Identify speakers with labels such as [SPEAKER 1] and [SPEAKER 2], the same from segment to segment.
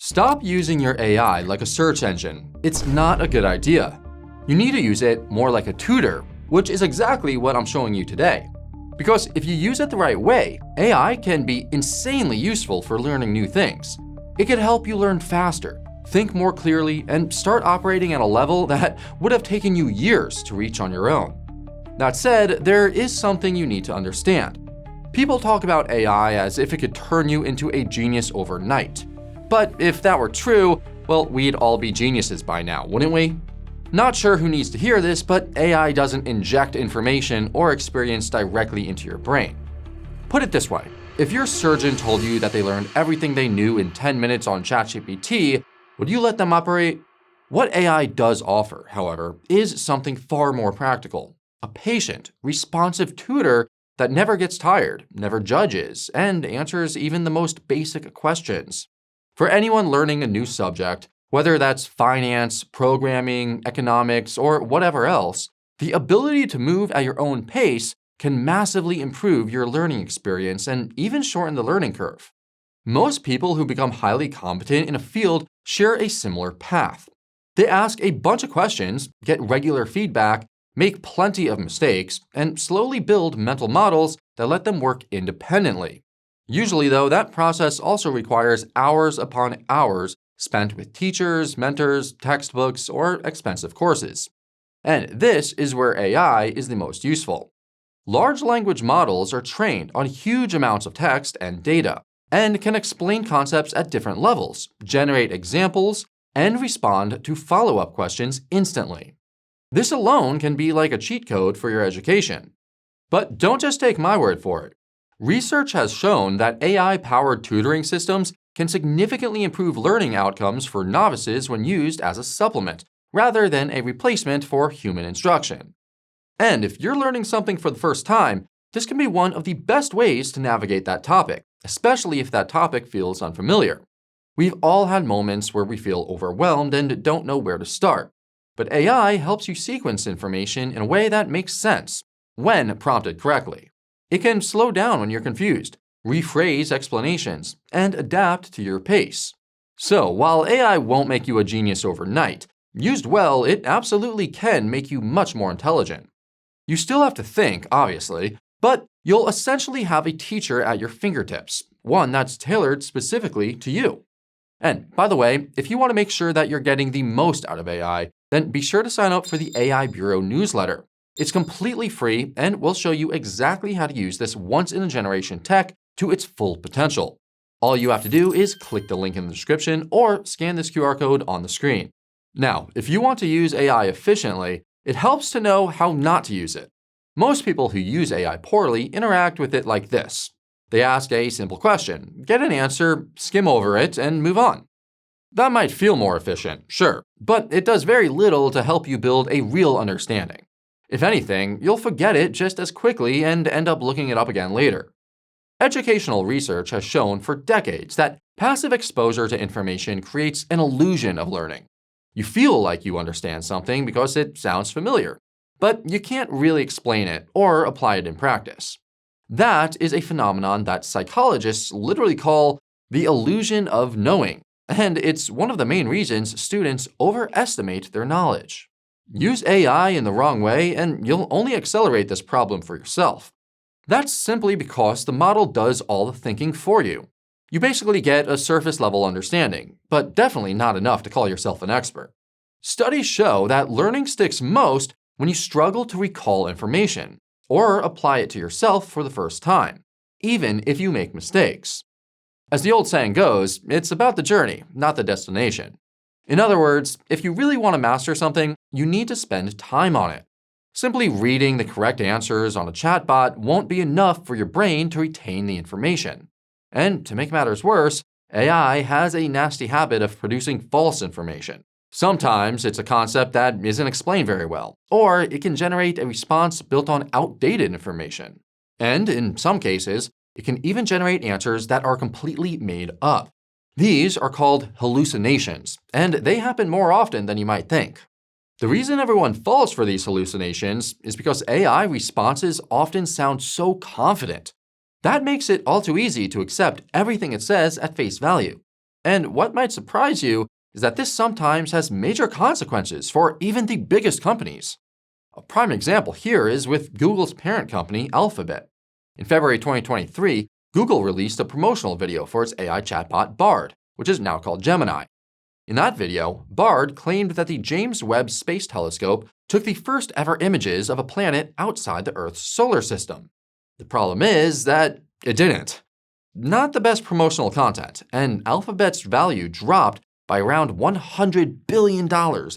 [SPEAKER 1] Stop using your AI like a search engine. It's not a good idea. You need to use it more like a tutor, which is exactly what I'm showing you today. Because if you use it the right way, AI can be insanely useful for learning new things. It can help you learn faster, think more clearly, and start operating at a level that would have taken you years to reach on your own. That said, there is something you need to understand. People talk about AI as if it could turn you into a genius overnight. But if that were true, well, we'd all be geniuses by now, wouldn't we? Not sure who needs to hear this, but AI doesn't inject information or experience directly into your brain. Put it this way, if your surgeon told you that they learned everything they knew in 10 minutes on ChatGPT, would you let them operate? What AI does offer, however, is something far more practical. A patient, responsive tutor that never gets tired, never judges, and answers even the most basic questions. For anyone learning a new subject, whether that's finance, programming, economics, or whatever else, the ability to move at your own pace can massively improve your learning experience and even shorten the learning curve. Most people who become highly competent in a field share a similar path. They ask a bunch of questions, get regular feedback, make plenty of mistakes, and slowly build mental models that let them work independently. Usually, though, that process also requires hours upon hours spent with teachers, mentors, textbooks, or expensive courses. And this is where AI is the most useful. Large language models are trained on huge amounts of text and data, and can explain concepts at different levels, generate examples, and respond to follow-up questions instantly. This alone can be like a cheat code for your education. But don't just take my word for it. Research has shown that AI-powered tutoring systems can significantly improve learning outcomes for novices when used as a supplement, rather than a replacement for human instruction. And if you're learning something for the first time, this can be one of the best ways to navigate that topic, especially if that topic feels unfamiliar. We've all had moments where we feel overwhelmed and don't know where to start. But AI helps you sequence information in a way that makes sense, when prompted correctly. It can slow down when you're confused, rephrase explanations, and adapt to your pace. So, while AI won't make you a genius overnight, used well, it absolutely can make you much more intelligent. You still have to think, obviously, but you'll essentially have a teacher at your fingertips, one that's tailored specifically to you. And by the way, if you want to make sure that you're getting the most out of AI, then be sure to sign up for the AI Bureau newsletter. It's completely free and will show you exactly how to use this once-in-a-generation tech to its full potential. All you have to do is click the link in the description or scan this QR code on the screen. Now, if you want to use AI efficiently, it helps to know how not to use it. Most people who use AI poorly interact with it like this. They ask a simple question, get an answer, skim over it, and move on. That might feel more efficient, sure, but it does very little to help you build a real understanding. If anything, you'll forget it just as quickly and end up looking it up again later. Educational research has shown for decades that passive exposure to information creates an illusion of learning. You feel like you understand something because it sounds familiar, but you can't really explain it or apply it in practice. That is a phenomenon that psychologists literally call the illusion of knowing, and it's one of the main reasons students overestimate their knowledge. Use AI in the wrong way, and you'll only accelerate this problem for yourself. That's simply because the model does all the thinking for you. You basically get a surface-level understanding, but definitely not enough to call yourself an expert. Studies show that learning sticks most when you struggle to recall information or apply it to yourself for the first time, even if you make mistakes. As the old saying goes, it's about the journey, not the destination. In other words, if you really want to master something, you need to spend time on it. Simply reading the correct answers on a chatbot won't be enough for your brain to retain the information. And to make matters worse, AI has a nasty habit of producing false information. Sometimes it's a concept that isn't explained very well, or it can generate a response built on outdated information. And in some cases, it can even generate answers that are completely made up. These are called hallucinations, and they happen more often than you might think. The reason everyone falls for these hallucinations is because AI responses often sound so confident. That makes it all too easy to accept everything it says at face value. And what might surprise you is that this sometimes has major consequences for even the biggest companies. A prime example here is with Google's parent company, Alphabet. In February 2023, Google released a promotional video for its AI chatbot Bard, which is now called Gemini. In that video, Bard claimed that the James Webb Space Telescope took the first ever images of a planet outside the Earth's solar system. The problem is that it didn't. Not the best promotional content, and Alphabet's value dropped by around $100 billion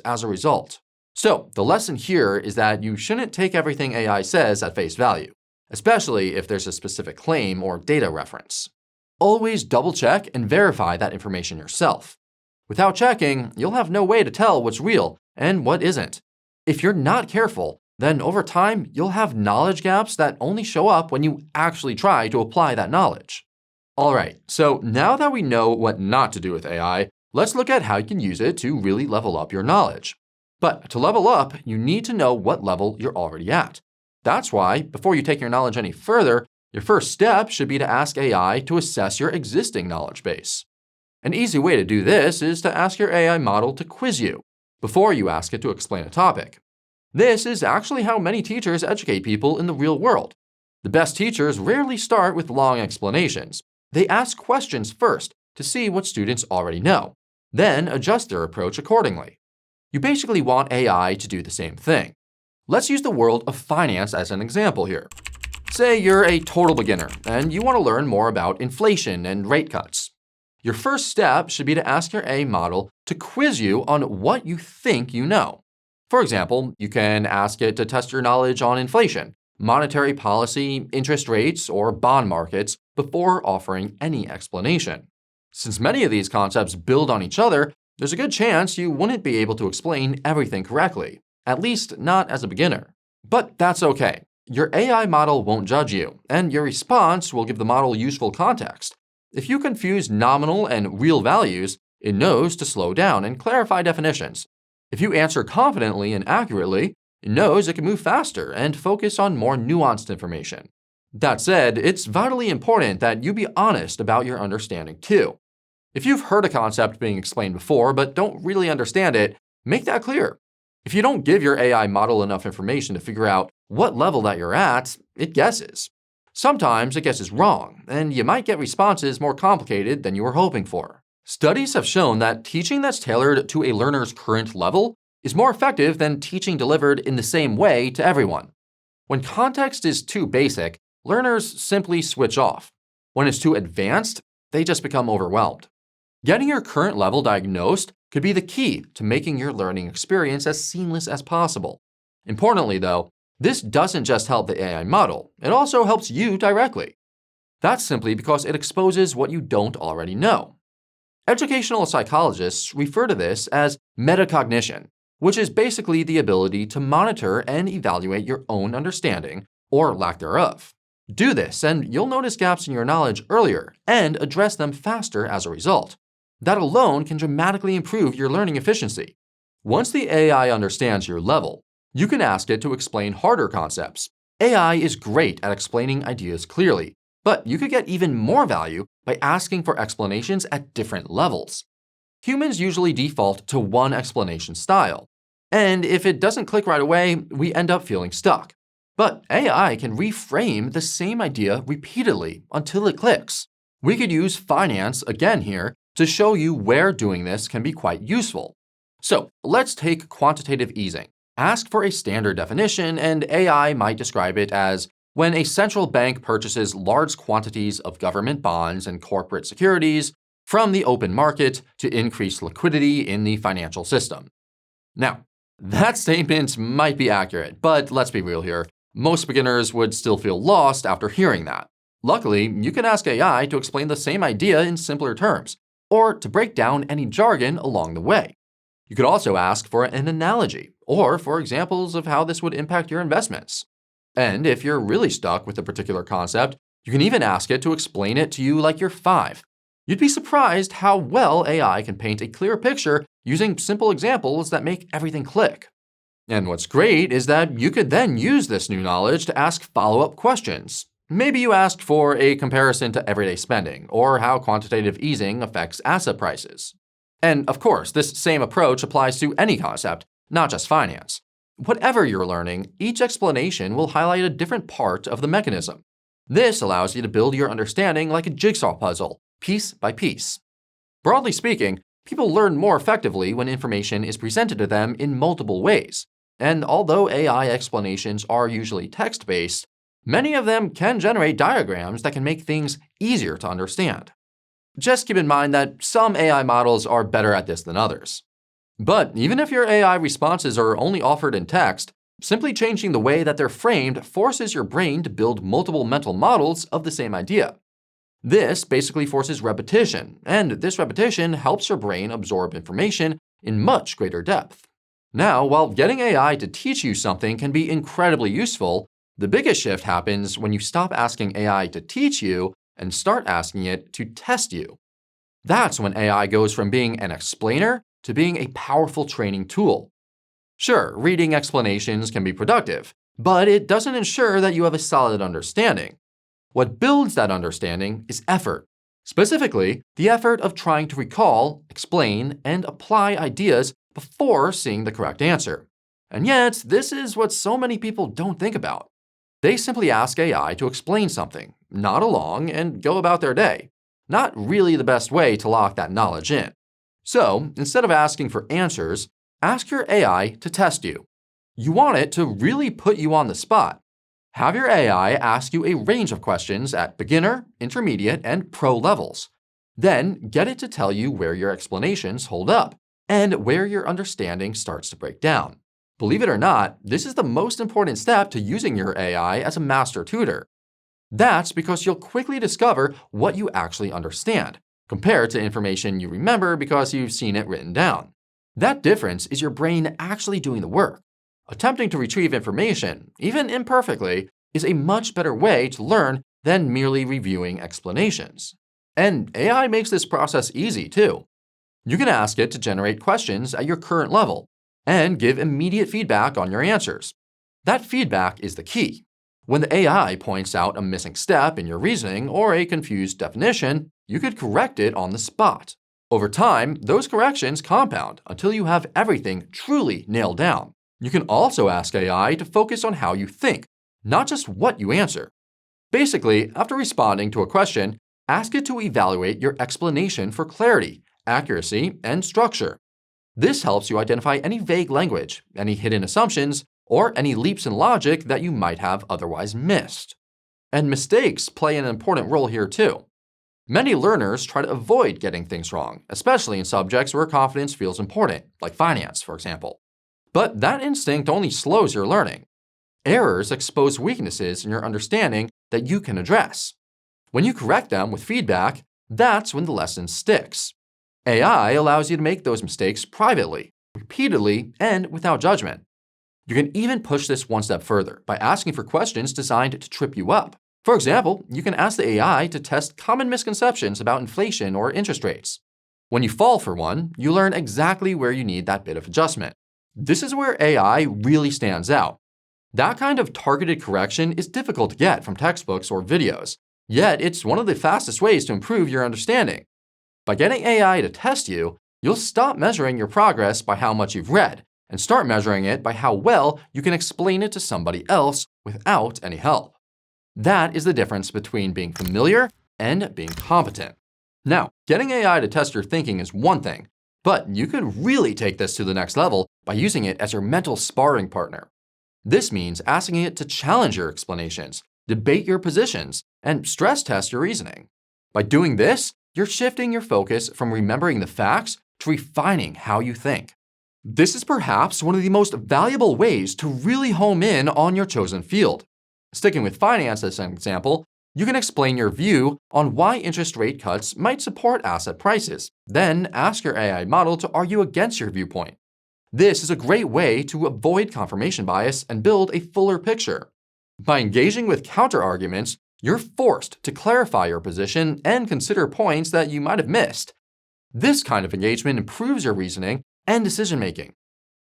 [SPEAKER 1] as a result. So, the lesson here is that you shouldn't take everything AI says at face value, especially if there's a specific claim or data reference. Always double-check and verify that information yourself. Without checking, you'll have no way to tell what's real and what isn't. If you're not careful, then over time, you'll have knowledge gaps that only show up when you actually try to apply that knowledge. Alright, so now that we know what not to do with AI, let's look at how you can use it to really level up your knowledge. But to level up, you need to know what level you're already at. That's why, before you take your knowledge any further, your first step should be to ask AI to assess your existing knowledge base. An easy way to do this is to ask your AI model to quiz you before you ask it to explain a topic. This is actually how many teachers educate people in the real world. The best teachers rarely start with long explanations. They ask questions first to see what students already know, then adjust their approach accordingly. You basically want AI to do the same thing. Let's use the world of finance as an example here. Say you're a total beginner and you want to learn more about inflation and rate cuts. Your first step should be to ask your AI model to quiz you on what you think you know. For example, you can ask it to test your knowledge on inflation, monetary policy, interest rates, or bond markets before offering any explanation. Since many of these concepts build on each other, there's a good chance you wouldn't be able to explain everything correctly, at least not as a beginner. But that's okay. Your AI model won't judge you, and your response will give the model useful context. If you confuse nominal and real values, it knows to slow down and clarify definitions. If you answer confidently and accurately, it knows it can move faster and focus on more nuanced information. That said, it's vitally important that you be honest about your understanding too. If you've heard a concept being explained before but don't really understand it, make that clear. If you don't give your AI model enough information to figure out what level that you're at, it guesses. Sometimes it guesses wrong, and you might get responses more complicated than you were hoping for. Studies have shown that teaching that's tailored to a learner's current level is more effective than teaching delivered in the same way to everyone. When context is too basic, learners simply switch off. When it's too advanced, they just become overwhelmed. Getting your current level diagnosed could be the key to making your learning experience as seamless as possible. Importantly, though, this doesn't just help the AI model, it also helps you directly. That's simply because it exposes what you don't already know. Educational psychologists refer to this as metacognition, which is basically the ability to monitor and evaluate your own understanding, or lack thereof. Do this, and you'll notice gaps in your knowledge earlier and address them faster as a result. That alone can dramatically improve your learning efficiency. Once the AI understands your level, you can ask it to explain harder concepts. AI is great at explaining ideas clearly, but you could get even more value by asking for explanations at different levels. Humans usually default to one explanation style, and if it doesn't click right away, we end up feeling stuck. But AI can reframe the same idea repeatedly until it clicks. We could use finance again here to show you where doing this can be quite useful. So let's take quantitative easing. Ask for a standard definition, and AI might describe it as when a central bank purchases large quantities of government bonds and corporate securities from the open market to increase liquidity in the financial system. Now, that statement might be accurate, but let's be real here. Most beginners would still feel lost after hearing that. Luckily, you can ask AI to explain the same idea in simpler terms, or to break down any jargon along the way. You could also ask for an analogy, or for examples of how this would impact your investments. And if you're really stuck with a particular concept, you can even ask it to explain it to you like you're 5. You'd be surprised how well AI can paint a clear picture using simple examples that make everything click. And what's great is that you could then use this new knowledge to ask follow-up questions. Maybe you asked for a comparison to everyday spending, or how quantitative easing affects asset prices. And of course, this same approach applies to any concept, not just finance. Whatever you're learning, each explanation will highlight a different part of the mechanism. This allows you to build your understanding like a jigsaw puzzle, piece by piece. Broadly speaking, people learn more effectively when information is presented to them in multiple ways. And although AI explanations are usually text-based, many of them can generate diagrams that can make things easier to understand. Just keep in mind that some AI models are better at this than others. But even if your AI responses are only offered in text, simply changing the way that they're framed forces your brain to build multiple mental models of the same idea. This basically forces repetition, and this repetition helps your brain absorb information in much greater depth. Now, while getting AI to teach you something can be incredibly useful, the biggest shift happens when you stop asking AI to teach you and start asking it to test you. That's when AI goes from being an explainer to being a powerful training tool. Sure, reading explanations can be productive, but it doesn't ensure that you have a solid understanding. What builds that understanding is effort. Specifically, the effort of trying to recall, explain, and apply ideas before seeing the correct answer. And yet, this is what so many people don't think about. They simply ask AI to explain something, nod along, and go about their day. Not really the best way to lock that knowledge in. So, instead of asking for answers, ask your AI to test you. You want it to really put you on the spot. Have your AI ask you a range of questions at beginner, intermediate, and pro levels. Then get it to tell you where your explanations hold up and where your understanding starts to break down. Believe it or not, this is the most important step to using your AI as a master tutor. That's because you'll quickly discover what you actually understand, compared to information you remember because you've seen it written down. That difference is your brain actually doing the work. Attempting to retrieve information, even imperfectly, is a much better way to learn than merely reviewing explanations. And AI makes this process easy, too. You can ask it to generate questions at your current level and give immediate feedback on your answers. That feedback is the key. When the AI points out a missing step in your reasoning or a confused definition, you could correct it on the spot. Over time, those corrections compound until you have everything truly nailed down. You can also ask AI to focus on how you think, not just what you answer. Basically, after responding to a question, ask it to evaluate your explanation for clarity, accuracy, and structure. This helps you identify any vague language, any hidden assumptions, or any leaps in logic that you might have otherwise missed. And mistakes play an important role here too. Many learners try to avoid getting things wrong, especially in subjects where confidence feels important, like finance, for example. But that instinct only slows your learning. Errors expose weaknesses in your understanding that you can address. When you correct them with feedback, that's when the lesson sticks. AI allows you to make those mistakes privately, repeatedly, and without judgment. You can even push this one step further by asking for questions designed to trip you up. For example, you can ask the AI to test common misconceptions about inflation or interest rates. When you fall for one, you learn exactly where you need that bit of adjustment. This is where AI really stands out. That kind of targeted correction is difficult to get from textbooks or videos, yet it's one of the fastest ways to improve your understanding. By getting AI to test you, you'll stop measuring your progress by how much you've read and start measuring it by how well you can explain it to somebody else without any help. That is the difference between being familiar and being competent. Now, getting AI to test your thinking is one thing, but you could really take this to the next level by using it as your mental sparring partner. This means asking it to challenge your explanations, debate your positions, and stress test your reasoning. By doing this, you're shifting your focus from remembering the facts to refining how you think. This is perhaps one of the most valuable ways to really home in on your chosen field. Sticking with finance as an example, you can explain your view on why interest rate cuts might support asset prices, then ask your AI model to argue against your viewpoint. This is a great way to avoid confirmation bias and build a fuller picture. By engaging with counterarguments, you're forced to clarify your position and consider points that you might have missed. This kind of engagement improves your reasoning and decision-making.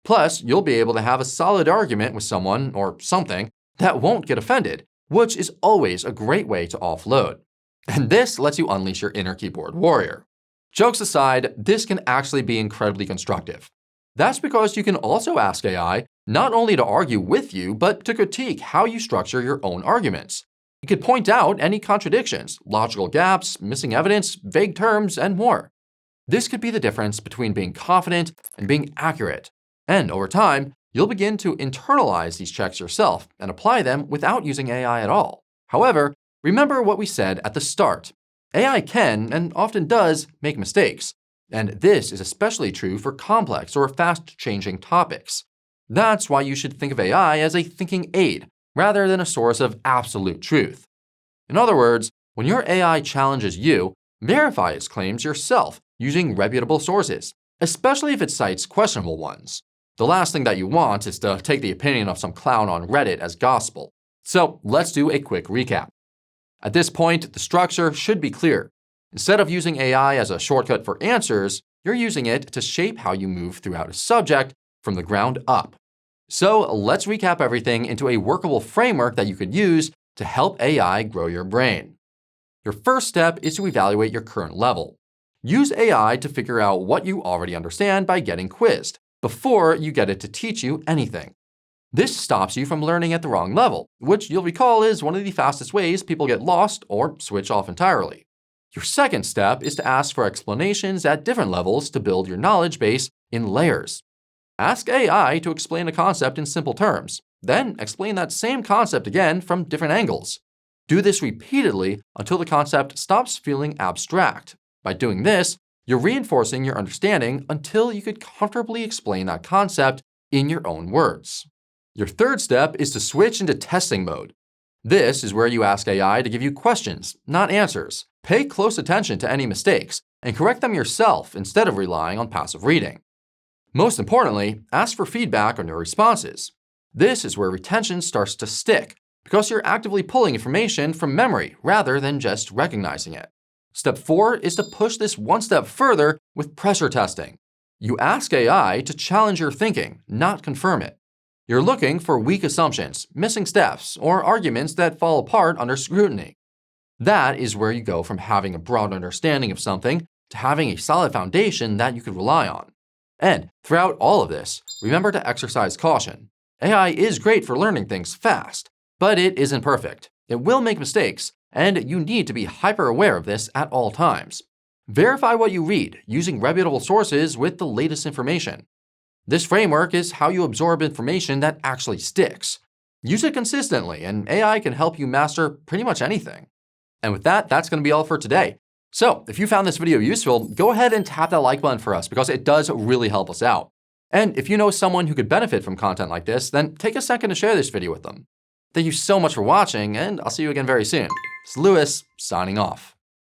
[SPEAKER 1] Plus, you'll be able to have a solid argument with someone or something that won't get offended which is always a great way to offload. And this lets you unleash your inner keyboard warrior. Jokes aside, this can actually be incredibly constructive. That's because you can also ask AI not only to argue with you, but to critique how you structure your own arguments. You could point out any contradictions, logical gaps, missing evidence, vague terms, and more. This could be the difference between being confident and being accurate. And over time, you'll begin to internalize these checks yourself and apply them without using AI at all. However, remember what we said at the start. AI can, and often does, make mistakes. And this is especially true for complex or fast-changing topics. That's why you should think of AI as a thinking aid, rather than a source of absolute truth. In other words, when your AI challenges you, verify its claims yourself using reputable sources, especially if it cites questionable ones. The last thing that you want is to take the opinion of some clown on Reddit as gospel. So let's do a quick recap. At this point, the structure should be clear. Instead of using AI as a shortcut for answers, you're using it to shape how you move throughout a subject from the ground up. So let's recap everything into a workable framework that you could use to help AI grow your brain. Your first step is to evaluate your current level. Use AI to figure out what you already understand by getting quizzed, before you get it to teach you anything. This stops you from learning at the wrong level, which you'll recall is one of the fastest ways people get lost or switch off entirely. Your second step is to ask for explanations at different levels to build your knowledge base in layers. Ask AI to explain a concept in simple terms, then explain that same concept again from different angles. Do this repeatedly until the concept stops feeling abstract. By doing this, you're reinforcing your understanding until you could comfortably explain that concept in your own words. Your third step is to switch into testing mode. This is where you ask AI to give you questions, not answers. Pay close attention to any mistakes and correct them yourself instead of relying on passive reading. Most importantly, ask for feedback on your responses. This is where retention starts to stick because you're actively pulling information from memory rather than just recognizing it. Step 4 is to push this one step further with pressure testing. You ask AI to challenge your thinking, not confirm it. You're looking for weak assumptions, missing steps, or arguments that fall apart under scrutiny. That is where you go from having a broad understanding of something to having a solid foundation that you could rely on. And throughout all of this, remember to exercise caution. AI is great for learning things fast, but it isn't perfect. It will make mistakes, and you need to be hyper-aware of this at all times. Verify what you read using reputable sources with the latest information. This framework is how you absorb information that actually sticks. Use it consistently, and AI can help you master pretty much anything. And with that, that's going to be all for today. So if you found this video useful, go ahead and tap that like button for us because it does really help us out. And if you know someone who could benefit from content like this, then take a second to share this video with them. Thank you so much for watching, and I'll see you again very soon. It's Lewis, signing off.